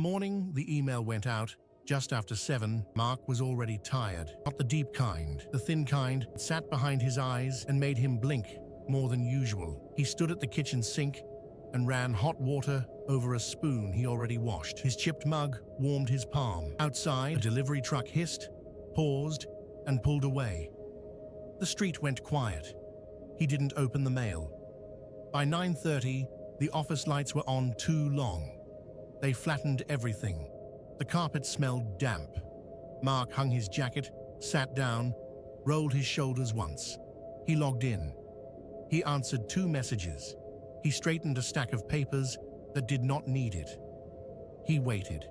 morning, the email went out. Just after 7, Mark was already tired. Not the deep kind, the thin kind that sat behind his eyes and made him blink more than usual. He stood at the kitchen sink and ran hot water over a spoon he already washed. His chipped mug warmed his palm. Outside, a delivery truck hissed, paused, and pulled away. The street went quiet. He didn't open the mail. By 9:30, the office lights were on too long. They flattened everything. The carpet smelled damp. Mark hung his jacket, sat down, rolled his shoulders once. He logged in. He answered 2 messages. He straightened a stack of papers that did not need it. He waited.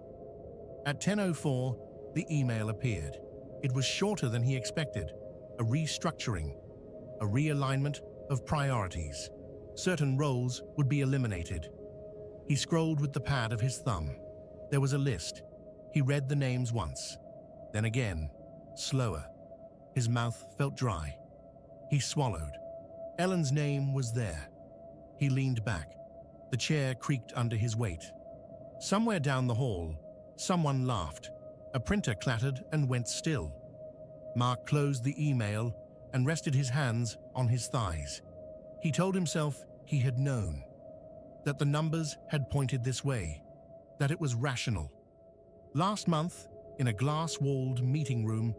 At 10:04, the email appeared. It was shorter than he expected. A restructuring, a realignment of priorities. Certain roles would be eliminated. He scrolled with the pad of his thumb. There was a list. He read the names once, then again, slower. His mouth felt dry. He swallowed. Ellen's name was there. He leaned back. The chair creaked under his weight. Somewhere down the hall, someone laughed. A printer clattered and went still. Mark closed the email and rested his hands on his thighs. He told himself he had known, that the numbers had pointed this way, that it was rational. Last month, in a glass-walled meeting room,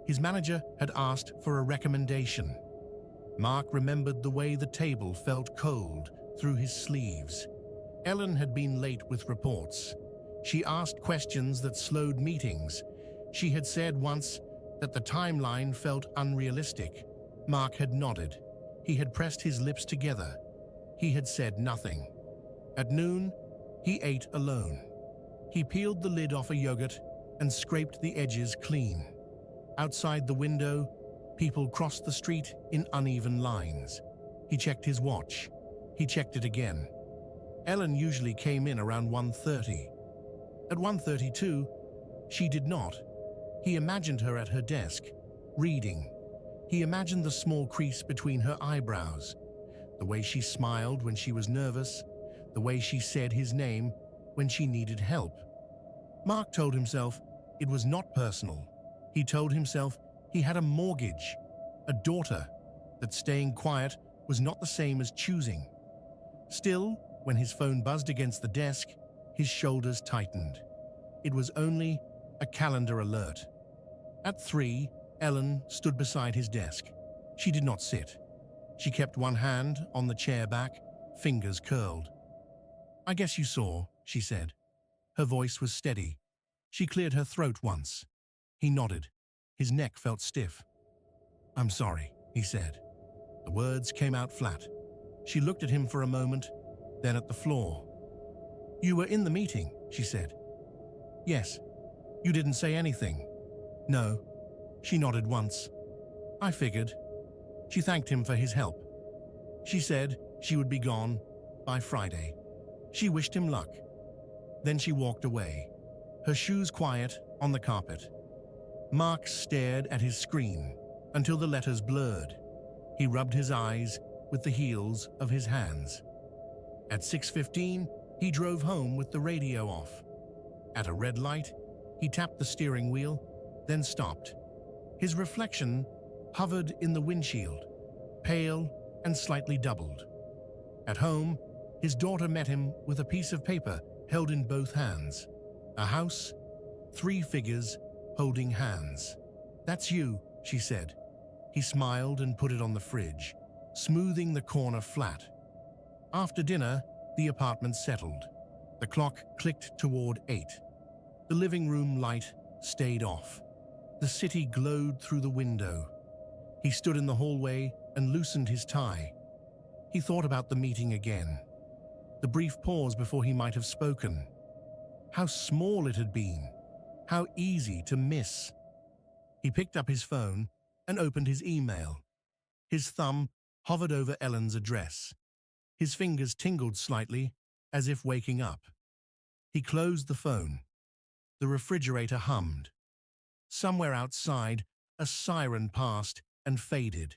his manager had asked for a recommendation. Mark remembered the way the table felt cold through his sleeves. Ellen had been late with reports. She asked questions that slowed meetings. She had said once that the timeline felt unrealistic. Mark had nodded. He had pressed his lips together. He had said nothing. At noon, he ate alone. He peeled the lid off a yogurt and scraped the edges clean. Outside the window, people crossed the street in uneven lines. He checked his watch. He checked it again. Ellen usually came in around 1:30. At 1:32, she did not. He imagined her at her desk, reading. He imagined the small crease between her eyebrows, the way she smiled when she was nervous, the way she said his name when she needed help. Mark told himself it was not personal. He told himself he had a mortgage, a daughter, that staying quiet was not the same as choosing. Still, when his phone buzzed against the desk, his shoulders tightened. It was only a calendar alert. At 3, Ellen stood beside his desk. She did not sit. She kept one hand on the chair back, fingers curled. "I guess you saw," she said. Her voice was steady. She cleared her throat once. He nodded. His neck felt stiff. "I'm sorry," he said. The words came out flat. She looked at him for a moment, then at the floor. "You were in the meeting," she said. "Yes." "You didn't say anything." "No." She nodded once. "I figured." She thanked him for his help. She said she would be gone by Friday. She wished him luck. Then she walked away, her shoes quiet on the carpet. Mark stared at his screen until the letters blurred. He rubbed his eyes with the heels of his hands. At 6:15, he drove home with the radio off. At a red light, he tapped the steering wheel, then stopped. His reflection hovered in the windshield, pale and slightly doubled. At home, his daughter met him with a piece of paper held in both hands. A house, 3 figures holding hands. "That's you," she said. He smiled and put it on the fridge, smoothing the corner flat. After dinner, the apartment settled. The clock clicked toward 8. The living room light stayed off. The city glowed through the window. He stood in the hallway and loosened his tie. He thought about the meeting again. The brief pause before he might have spoken. How small it had been. How easy to miss. He picked up his phone and opened his email. His thumb hovered over Ellen's address. His fingers tingled slightly, as if waking up. He closed the phone. The refrigerator hummed. Somewhere outside, a siren passed and faded.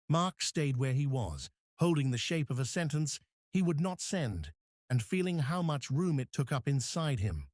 Mark stayed where he was, holding the shape of a sentence he would not send, and feeling how much room it took up inside him.